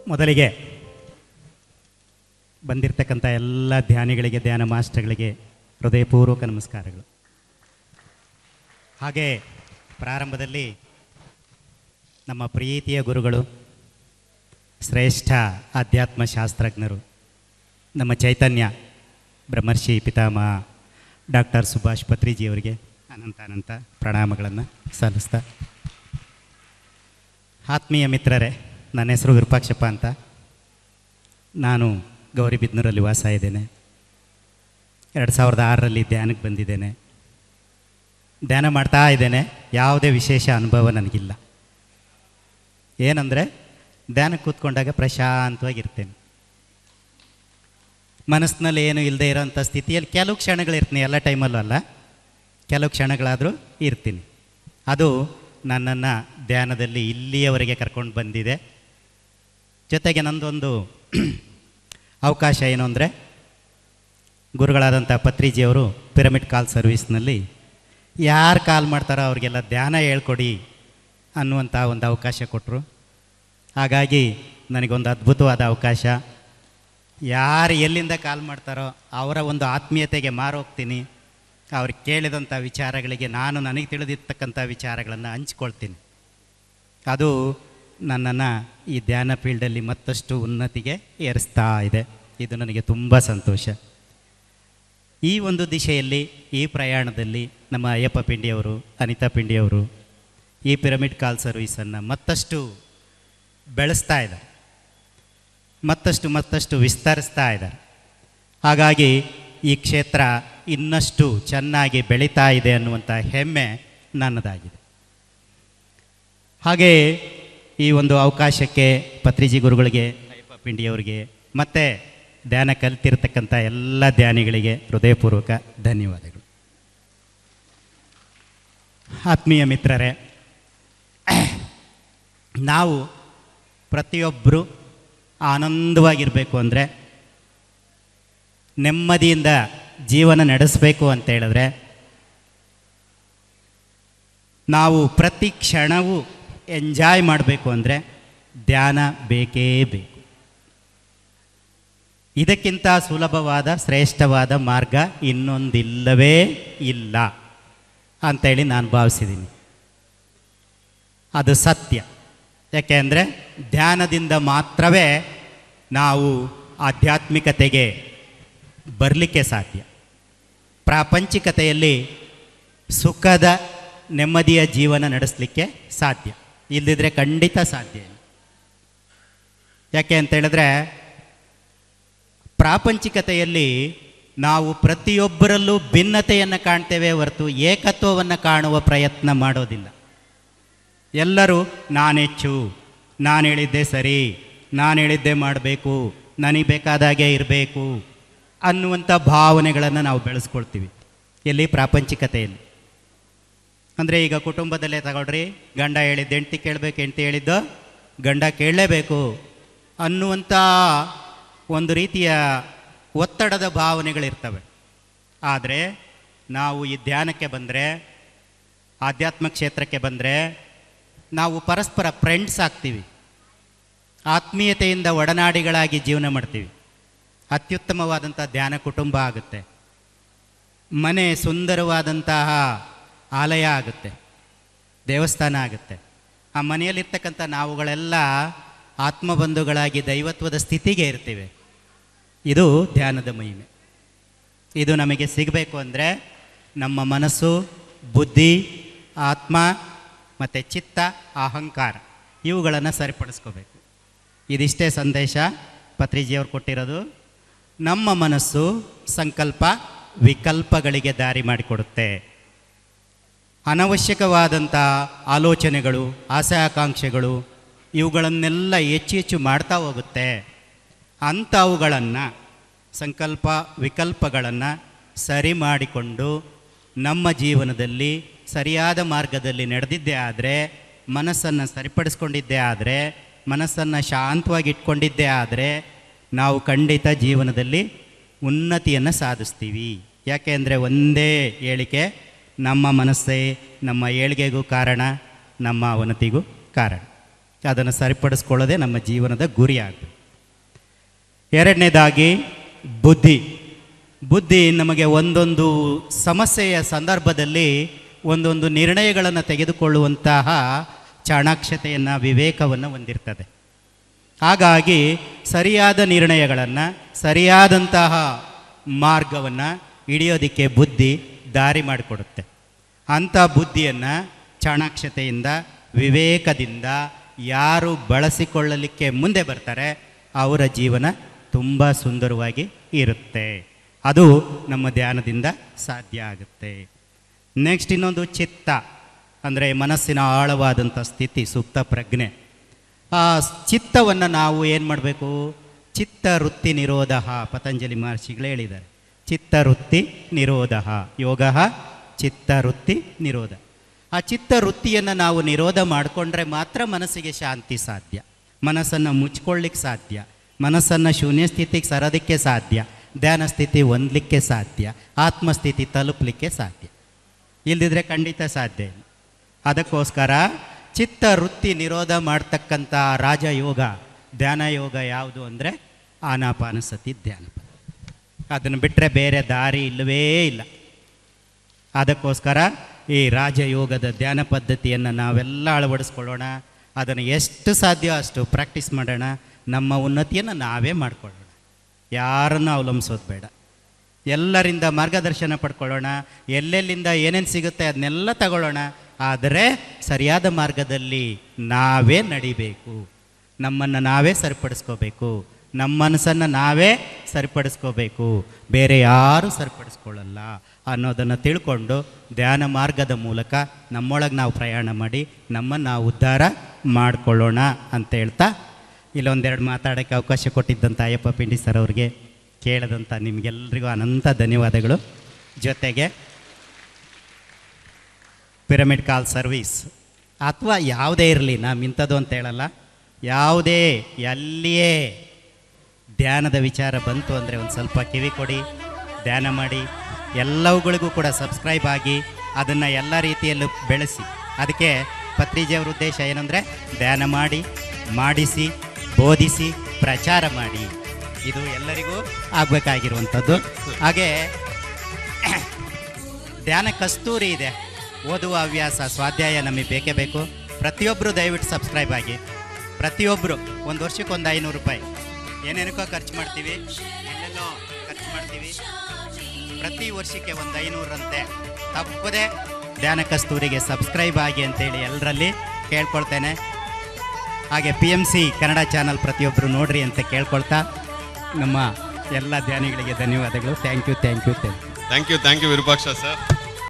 ಮೊದಲಿಗೆ ಬಂದಿರತಕ್ಕಂಥ ಎಲ್ಲ ಧ್ಯಾನಿಗಳಿಗೆ, ಧ್ಯಾನ ಮಾಸ್ಟರ್ಗಳಿಗೆ ಹೃದಯಪೂರ್ವಕ ನಮಸ್ಕಾರಗಳು. ಹಾಗೆ ಪ್ರಾರಂಭದಲ್ಲಿ ನಮ್ಮ ಪ್ರೀತಿಯ ಗುರುಗಳು, ಶ್ರೇಷ್ಠ ಆಧ್ಯಾತ್ಮ ಶಾಸ್ತ್ರಜ್ಞರು, ನಮ್ಮ ಚೈತನ್ಯ ಬ್ರಹ್ಮರ್ಷಿ ಪಿತಾಮಹ ಡಾಕ್ಟರ್ ಸುಭಾಷ್ ಪತ್ರಿಜಿಯವರಿಗೆ ಅನಂತ ಪ್ರಣಾಮಗಳನ್ನು ಸಲ್ಲಿಸ್ತಾ, ಆತ್ಮೀಯ ಮಿತ್ರರೇ, ನನ್ನ ಹೆಸರು ವಿರೂಪಾಕ್ಷಪ್ಪ ಅಂತ. ನಾನು ಗೌರಿಬಿದನೂರಲ್ಲಿ ವಾಸ ಇದ್ದೇನೆ. 2006ರಲ್ಲಿ ಧ್ಯಾನಕ್ಕೆ ಬಂದಿದ್ದೇನೆ. ಧ್ಯಾನ ಮಾಡ್ತಾ ಇದ್ದೇನೆ. ಯಾವುದೇ ವಿಶೇಷ ಅನುಭವ ನನಗಿಲ್ಲ. ಏನಂದರೆ ಧ್ಯಾನಕ್ಕೆ ಕೂತ್ಕೊಂಡಾಗ ಪ್ರಶಾಂತವಾಗಿರ್ತೇನೆ. ಮನಸ್ಸಿನಲ್ಲಿ ಏನು ಇಲ್ಲದೆ ಇರೋಂಥ ಸ್ಥಿತಿಯಲ್ಲಿ ಕೆಲವು ಕ್ಷಣಗಳಿರ್ತೀನಿ, ಎಲ್ಲ ಟೈಮಲ್ಲೂ ಅಲ್ಲ, ಕೆಲವು ಕ್ಷಣಗಳಾದರೂ ಇರ್ತೀನಿ. ಅದು ನನ್ನನ್ನು ಧ್ಯಾನದಲ್ಲಿ ಇಲ್ಲಿಯವರೆಗೆ ಕರ್ಕೊಂಡು ಬಂದಿದೆ. ಜೊತೆಗೆ ನನ್ನದೊಂದು ಅವಕಾಶ ಏನು ಅಂದರೆ, ಗುರುಗಳಾದಂಥ ಪತ್ರಿಜಿಯವರು ಪಿರಮಿಡ್ ಕಾಲ್ ಸರ್ವಿಸ್ನಲ್ಲಿ ಯಾರು ಕಾಲ್ ಮಾಡ್ತಾರೋ ಅವ್ರಿಗೆಲ್ಲ ಧ್ಯಾನ ಹೇಳ್ಕೊಡಿ ಅನ್ನುವಂಥ ಒಂದು ಅವಕಾಶ ಕೊಟ್ಟರು. ಹಾಗಾಗಿ ನನಗೊಂದು ಅದ್ಭುತವಾದ ಅವಕಾಶ. ಯಾರು ಎಲ್ಲಿಂದ ಕಾಲ್ ಮಾಡ್ತಾರೋ ಅವರ ಒಂದು ಆತ್ಮೀಯತೆಗೆ ಮಾರೋಗ್ತೀನಿ. ಅವ್ರು ಕೇಳಿದಂಥ ವಿಚಾರಗಳಿಗೆ ನಾನು ನನಗೆ ತಿಳಿದಿರ್ತಕ್ಕಂಥ ವಿಚಾರಗಳನ್ನು ಹಂಚ್ಕೊಳ್ತೀನಿ. ಅದು ನನ್ನನ್ನು ಈ ಧ್ಯಾನ ಫೀಲ್ಡಲ್ಲಿ ಮತ್ತಷ್ಟು ಉನ್ನತಿಗೆ ಏರಿಸ್ತಾ ಇದೆ. ಇದು ನನಗೆ ತುಂಬ ಸಂತೋಷ. ಈ ಒಂದು ದಿಶೆಯಲ್ಲಿ, ಈ ಪ್ರಯಾಣದಲ್ಲಿ ನಮ್ಮ ಅಯ್ಯಪ್ಪ ಪಿಂಡಿಯವರು, ಅನಿತಾ ಪಿಂಡಿಯವರು ಈ ಪಿರಮಿಡ್ ಕಾಲ್ ಸರ್ವೀಸನ್ನು ಮತ್ತಷ್ಟು ಬೆಳೆಸ್ತಾ ಇದ್ದಾರೆ, ಮತ್ತಷ್ಟು ವಿಸ್ತರಿಸ್ತಾ ಇದ್ದಾರೆ. ಹಾಗಾಗಿ ಈ ಕ್ಷೇತ್ರ ಇನ್ನಷ್ಟು ಚೆನ್ನಾಗಿ ಬೆಳೀತಾ ಇದೆ ಅನ್ನುವಂಥ ಹೆಮ್ಮೆ ನನ್ನದಾಗಿದೆ. ಹಾಗೆ ಈ ಒಂದು ಅವಕಾಶಕ್ಕೆ ಪತ್ರಿಜಿ ಗುರುಗಳಿಗೆ, ಅಯ್ಯಪ್ಪ ಪಿಂಡಿಯವರಿಗೆ ಮತ್ತು ಧ್ಯಾನ ಕಲಿತಿರ್ತಕ್ಕಂಥ ಎಲ್ಲ ಧ್ಯಾನಿಗಳಿಗೆ ಹೃದಯಪೂರ್ವಕ ಧನ್ಯವಾದಗಳು. ಆತ್ಮೀಯ ಮಿತ್ರರೇ, ನಾವು ಪ್ರತಿಯೊಬ್ಬರು ಆನಂದವಾಗಿರಬೇಕು ಅಂದರೆ, ನೆಮ್ಮದಿಯಿಂದ ಜೀವನ ನಡೆಸಬೇಕು ಅಂತ ಹೇಳಿದ್ರೆ, ನಾವು ಪ್ರತಿ ಕ್ಷಣವೂ ಎಂಜಾಯ್ ಮಾಡಬೇಕು ಅಂದರೆ ಧ್ಯಾನ ಬೇಕೇ ಬೇಕು. ಇದಕ್ಕಿಂತ ಸುಲಭವಾದ, ಶ್ರೇಷ್ಠವಾದ ಮಾರ್ಗ ಇನ್ನೊಂದಿಲ್ಲವೇ ಇಲ್ಲ ಅಂಥೇಳಿ ನಾನು ಭಾವಿಸಿದ್ದೀನಿ. ಅದು ಸತ್ಯ. ಯಾಕೆ ಅಂದರೆ ಧ್ಯಾನದಿಂದ ಮಾತ್ರವೇ ನಾವು ಆಧ್ಯಾತ್ಮಿಕತೆಗೆ ಬರಲಿಕ್ಕೆ ಸಾಧ್ಯ. ಪ್ರಾಪಂಚಿಕತೆಯಲ್ಲಿ ಸುಖದ, ನೆಮ್ಮದಿಯ ಜೀವನ ನಡೆಸಲಿಕ್ಕೆ ಸಾಧ್ಯ. ಇಲ್ಲದಿದ್ದರೆ ಖಂಡಿತ ಸಾಧ್ಯ ಇಲ್ಲ. ಯಾಕೆ ಅಂತ ಹೇಳಿದ್ರೆ, ಪ್ರಾಪಂಚಿಕತೆಯಲ್ಲಿ ನಾವು ಪ್ರತಿಯೊಬ್ಬರಲ್ಲೂ ಭಿನ್ನತೆಯನ್ನು ಕಾಣ್ತೇವೆ ಹೊರತು ಏಕತ್ವವನ್ನು ಕಾಣುವ ಪ್ರಯತ್ನ ಮಾಡೋದಿಲ್ಲ. ಎಲ್ಲರೂ ನಾನೆಚ್ಚು, ನಾನು ಹೇಳಿದ್ದೆ ಸರಿ, ನಾನು ಹೇಳಿದ್ದೆ ಮಾಡಬೇಕು, ನನಗೆ ಬೇಕಾದಾಗೆ ಇರಬೇಕು ಅನ್ನುವಂಥ ಭಾವನೆಗಳನ್ನು ನಾವು ಬೆಳೆಸ್ಕೊಳ್ತೀವಿ. ಎಲ್ಲಿ? ಪ್ರಾಪಂಚಿಕತೆಯಲ್ಲಿ. ಅಂದರೆ ಈಗ ಕುಟುಂಬದಲ್ಲೇ ತಗೊಳ್ರಿ, ಗಂಡ ಹೇಳಿದ್ದು ಹೆಂಡ್ತಿ ಕೇಳಬೇಕು, ಹೆಂಡ್ತಿ ಹೇಳಿದ್ದು ಗಂಡ ಕೇಳಲೇಬೇಕು ಅನ್ನುವಂಥ ಒಂದು ರೀತಿಯ ಒತ್ತಡದ ಭಾವನೆಗಳಿರ್ತವೆ. ಆದರೆ ನಾವು ಈ ಧ್ಯಾನಕ್ಕೆ ಬಂದರೆ, ಆಧ್ಯಾತ್ಮ ಕ್ಷೇತ್ರಕ್ಕೆ ಬಂದರೆ, ನಾವು ಪರಸ್ಪರ ಫ್ರೆಂಡ್ಸ್ ಆಗ್ತೀವಿ, ಆತ್ಮೀಯತೆಯಿಂದ ಒಡನಾಡಿಗಳಾಗಿ ಜೀವನ ಮಾಡ್ತೀವಿ. ಅತ್ಯುತ್ತಮವಾದಂಥ ಧ್ಯಾನ ಕುಟುಂಬ ಆಗುತ್ತೆ. ಮನೆ ಸುಂದರವಾದಂತಹ ಆಲಯ ಆಗುತ್ತೆ, ದೇವಸ್ಥಾನ ಆಗುತ್ತೆ. ಆ ಮನೆಯಲ್ಲಿರ್ತಕ್ಕಂಥ ನಾವುಗಳೆಲ್ಲ ಆತ್ಮಬಂಧುಗಳಾಗಿ ದೈವತ್ವದ ಸ್ಥಿತಿಗೆ ಇರ್ತೀವಿ. ಇದು ಧ್ಯಾನದ ಮಹಿಮೆ. ಇದು ನಮಗೆ ಸಿಗಬೇಕು ಅಂದರೆ ನಮ್ಮ ಮನಸ್ಸು, ಬುದ್ಧಿ, ಆತ್ಮ ಮತ್ತು ಚಿತ್ತ, ಅಹಂಕಾರ ಇವುಗಳನ್ನು ಸರಿಪಡಿಸ್ಕೋಬೇಕು. ಇದಿಷ್ಟೇ ಸಂದೇಶ ಪತ್ರಿಜಿಯವರು ಕೊಟ್ಟಿರೋದು. ನಮ್ಮ ಮನಸ್ಸು ಸಂಕಲ್ಪ ವಿಕಲ್ಪಗಳಿಗೆ ದಾರಿ ಮಾಡಿಕೊಡುತ್ತೆ. ಅನವಶ್ಯಕವಾದಂಥ ಆಲೋಚನೆಗಳು, ಆಸೆ ಆಕಾಂಕ್ಷೆಗಳು ಇವುಗಳನ್ನೆಲ್ಲ ಹೆಚ್ಚು ಮಾಡ್ತಾ ಹೋಗುತ್ತೆ. ಅಂಥವುಗಳನ್ನು, ಸಂಕಲ್ಪ ವಿಕಲ್ಪಗಳನ್ನು ಸರಿ ಮಾಡಿಕೊಂಡು ನಮ್ಮ ಜೀವನದಲ್ಲಿ ಸರಿಯಾದ ಮಾರ್ಗದಲ್ಲಿ ನಡೆದಿದ್ದೇ ಆದರೆ, ಮನಸ್ಸನ್ನು ಸರಿಪಡಿಸ್ಕೊಂಡಿದ್ದೇ ಆದರೆ, ಮನಸ್ಸನ್ನು ಶಾಂತವಾಗಿ ಇಟ್ಕೊಂಡಿದ್ದೇ ಆದರೆ ನಾವು ಖಂಡಿತ ಜೀವನದಲ್ಲಿ ಉನ್ನತಿಯನ್ನು ಸಾಧಿಸ್ತೀವಿ. ಯಾಕೆ ಅಂದರೆ ಒಂದೇ ಹೇಳಿಕೆ, ನಮ್ಮ ಮನಸ್ಸೇ ನಮ್ಮ ಏಳಿಗೆಗೂ ಕಾರಣ, ನಮ್ಮ ಅವನತಿಗೂ ಕಾರಣ. ಅದನ್ನು ಸರಿಪಡಿಸ್ಕೊಳ್ಳೋದೇ ನಮ್ಮ ಜೀವನದ ಗುರಿ ಆಗಬೇಕು. ಎರಡನೇದಾಗಿ ಬುದ್ಧಿ ನಮಗೆ ಒಂದೊಂದು ಸಮಸ್ಯೆಯ ಸಂದರ್ಭದಲ್ಲಿ ಒಂದೊಂದು ನಿರ್ಣಯಗಳನ್ನು ತೆಗೆದುಕೊಳ್ಳುವಂತಹ ಚಾಣಾಕ್ಷತೆಯನ್ನು, ವಿವೇಕವನ್ನು ಹೊಂದಿರ್ತದೆ. ಹಾಗಾಗಿ ಸರಿಯಾದ ನಿರ್ಣಯಗಳನ್ನು, ಸರಿಯಾದಂತಹ ಮಾರ್ಗವನ್ನು ಹಿಡಿಯೋದಕ್ಕೆ ಬುದ್ಧಿ ದಾರಿ ಮಾಡಿಕೊಡುತ್ತೆ. ಅಂಥ ಬುದ್ಧಿಯನ್ನು ಚಾಣಾಕ್ಷತೆಯಿಂದ, ವಿವೇಕದಿಂದ ಯಾರು ಬಳಸಿಕೊಳ್ಳಲಿಕ್ಕೆ ಮುಂದೆ ಬರ್ತಾರೆ ಅವರ ಜೀವನ ತುಂಬ ಸುಂದರವಾಗಿ ಇರುತ್ತೆ. ಅದು ನಮ್ಮ ಧ್ಯಾನದಿಂದ ಸಾಧ್ಯ ಆಗುತ್ತೆ. ನೆಕ್ಸ್ಟ್ ಇನ್ನೊಂದು ಚಿತ್ತ, ಅಂದರೆ ಮನಸ್ಸಿನ ಆಳವಾದಂಥ ಸ್ಥಿತಿ, ಸುಪ್ತ ಪ್ರಜ್ಞೆ. ಆ ಚಿತ್ತವನ್ನು ನಾವು ಏನು ಮಾಡಬೇಕು? ಚಿತ್ತವೃತ್ತಿ ನಿರೋಧ, ಪತಂಜಲಿ ಮಹರ್ಷಿಗಳು ಹೇಳಿದ್ದಾರೆ. ಚಿತ್ತವೃತ್ತಿ ನಿರೋಧ ಯೋಗ, ಚಿತ್ತವೃತ್ತಿ ನಿರೋಧ. ಆ ಚಿತ್ತವೃತ್ತಿಯನ್ನು ನಾವು ನಿರೋಧ ಮಾಡಿಕೊಂಡ್ರೆ ಮಾತ್ರ ಮನಸ್ಸಿಗೆ ಶಾಂತಿ ಸಾಧ್ಯ, ಮನಸ್ಸನ್ನು ಮುಚ್ಕೊಳ್ಳಿಕ್ಕೆ ಸಾಧ್ಯ, ಮನಸ್ಸನ್ನು ಶೂನ್ಯ ಸ್ಥಿತಿಗೆ ಸರೋದಕ್ಕೆ ಸಾಧ್ಯ, ಧ್ಯಾನ ಸ್ಥಿತಿ ಹೊಂದಲಿಕ್ಕೆ ಸಾಧ್ಯ, ಆತ್ಮಸ್ಥಿತಿ ತಲುಪಲಿಕ್ಕೆ ಸಾಧ್ಯ. ಇಲ್ಲದಿದ್ದರೆ ಖಂಡಿತ ಸಾಧ್ಯ ಇಲ್ಲ. ಅದಕ್ಕೋಸ್ಕರ ಚಿತ್ತವೃತ್ತಿ ನಿರೋಧ ಮಾಡ್ತಕ್ಕಂಥ ರಾಜಯೋಗ, ಧ್ಯಾನ ಯೋಗ ಯಾವುದು ಅಂದರೆ ಆನಾಪಾನಸತಿ ಧ್ಯಾನ. ಅದನ್ನು ಬಿಟ್ಟರೆ ಬೇರೆ ದಾರಿ ಇಲ್ಲವೇ ಇಲ್ಲ. ಅದಕ್ಕೋಸ್ಕರ ಈ ರಾಜಯೋಗದ ಧ್ಯಾನ ಪದ್ಧತಿಯನ್ನು ನಾವೆಲ್ಲ ಅಳವಡಿಸ್ಕೊಳ್ಳೋಣ. ಅದನ್ನು ಎಷ್ಟು ಸಾಧ್ಯ ಅಷ್ಟು ಪ್ರಾಕ್ಟೀಸ್ ಮಾಡೋಣ. ನಮ್ಮ ಉನ್ನತಿಯನ್ನು ನಾವೇ ಮಾಡಿಕೊಳ್ಳೋಣ, ಯಾರನ್ನು ಅವಲಂಬಿಸೋದು ಬೇಡ. ಎಲ್ಲರಿಂದ ಮಾರ್ಗದರ್ಶನ ಪಡ್ಕೊಳ್ಳೋಣ. ಎಲ್ಲೆಲ್ಲಿಂದ ಏನೇನು ಸಿಗುತ್ತೆ ಅದನ್ನೆಲ್ಲ ತಗೊಳ್ಳೋಣ. ಆದರೆ ಸರಿಯಾದ ಮಾರ್ಗದಲ್ಲಿ ನಾವೇ ನಡಿಬೇಕು. ನಮ್ಮನ್ನು ನಾವೇ ಸರಿಪಡಿಸ್ಕೋಬೇಕು, ನಮ್ಮ ಮನಸ್ಸನ್ನು ನಾವೇ ಸರಿಪಡಿಸ್ಕೋಬೇಕು, ಬೇರೆ ಯಾರೂ ಸರಿಪಡಿಸ್ಕೊಳ್ಳಲ್ಲ ಅನ್ನೋದನ್ನು ತಿಳ್ಕೊಂಡು ಧ್ಯಾನ ಮಾರ್ಗದ ಮೂಲಕ ನಮ್ಮೊಳಗೆ ನಾವು ಪ್ರಯಾಣ ಮಾಡಿ ನಮ್ಮನ್ನು ನಾವು ಉದ್ಧಾರ ಮಾಡಿಕೊಳ್ಳೋಣ ಅಂತ ಹೇಳ್ತಾ, ಇಲ್ಲೊಂದೆರಡು ಮಾತಾಡೋಕ್ಕೆ ಅವಕಾಶ ಕೊಟ್ಟಿದ್ದಂಥ ಅಯ್ಯಪ್ಪ ಪಿಂಡಿ ಸರ್ ಅವ್ರಿಗೆ, ಕೇಳದಂಥ ನಿಮಗೆಲ್ಲರಿಗೂ ಅನಂತ ಧನ್ಯವಾದಗಳು. ಜೊತೆಗೆ ಪಿರಮಿಡ್ ಕಾಲ್ ಸರ್ವೀಸ್ ಅಥವಾ ಯಾವುದೇ ಇರಲಿ, ನಾವು ಇಂಥದ್ದು ಅಂತ ಹೇಳಲ್ಲ, ಯಾವುದೇ ಎಲ್ಲಿಯೇ ಧ್ಯಾನದ ವಿಚಾರ ಬಂತು ಅಂದರೆ ಒಂದು ಸ್ವಲ್ಪ ಕಿವಿ ಕೊಡಿ, ಧ್ಯಾನ ಮಾಡಿ. ಎಲ್ಲವುಗಳಿಗೂ ಕೂಡ ಸಬ್ಸ್ಕ್ರೈಬ್ ಆಗಿ ಅದನ್ನು ಎಲ್ಲ ರೀತಿಯಲ್ಲೂ ಬೆಳೆಸಿ. ಅದಕ್ಕೆ ಪತ್ರಿಜಿಯವರ ಉದ್ದೇಶ ಏನಂದರೆ ಧ್ಯಾನ ಮಾಡಿ, ಮಾಡಿಸಿ, ಬೋಧಿಸಿ, ಪ್ರಚಾರ ಮಾಡಿ. ಇದು ಎಲ್ಲರಿಗೂ ಆಗಬೇಕಾಗಿರುವಂಥದ್ದು. ಹಾಗೆ ಧ್ಯಾನ ಕಸ್ತೂರಿ ಇದೆ, ಓದುವ ಹವ್ಯಾಸ, ಸ್ವಾಧ್ಯಾಯ ನಮಗೆ ಬೇಕೇ ಬೇಕು. ಪ್ರತಿಯೊಬ್ಬರು ದಯವಿಟ್ಟು ಸಬ್ಸ್ಕ್ರೈಬ್ ಆಗಿ. ಪ್ರತಿಯೊಬ್ಬರು ಒಂದು ವರ್ಷಕ್ಕೆ ಒಂದು 500 ರೂಪಾಯಿ ಏನೇನಕ್ಕೋ ಖರ್ಚು ಮಾಡ್ತೀವಿ, ಎಲ್ಲೆಲ್ಲೋ ಖರ್ಚು ಮಾಡ್ತೀವಿ. ಪ್ರತಿ ವರ್ಷಕ್ಕೆ ಒಂದು 500 ಅಂತೆ. ತಪ್ಪದೆ ಧ್ಯಾನ ಕಸ್ತೂರಿಗೆ ಸಬ್ಸ್ಕ್ರೈಬ್ ಆಗಿ ಅಂತೇಳಿ ಎಲ್ಲರಲ್ಲಿ ಕೇಳ್ಕೊಳ್ತೇನೆ. ಹಾಗೆ PMC ಕನ್ನಡ ಚಾನಲ್ ಪ್ರತಿಯೊಬ್ಬರು ನೋಡ್ರಿ ಅಂತ ಕೇಳ್ಕೊಳ್ತಾ ನಮ್ಮ ಎಲ್ಲ ಧ್ಯಾನಿಗಳಿಗೆ ಧನ್ಯವಾದಗಳು. Thank you Virupaksha sir.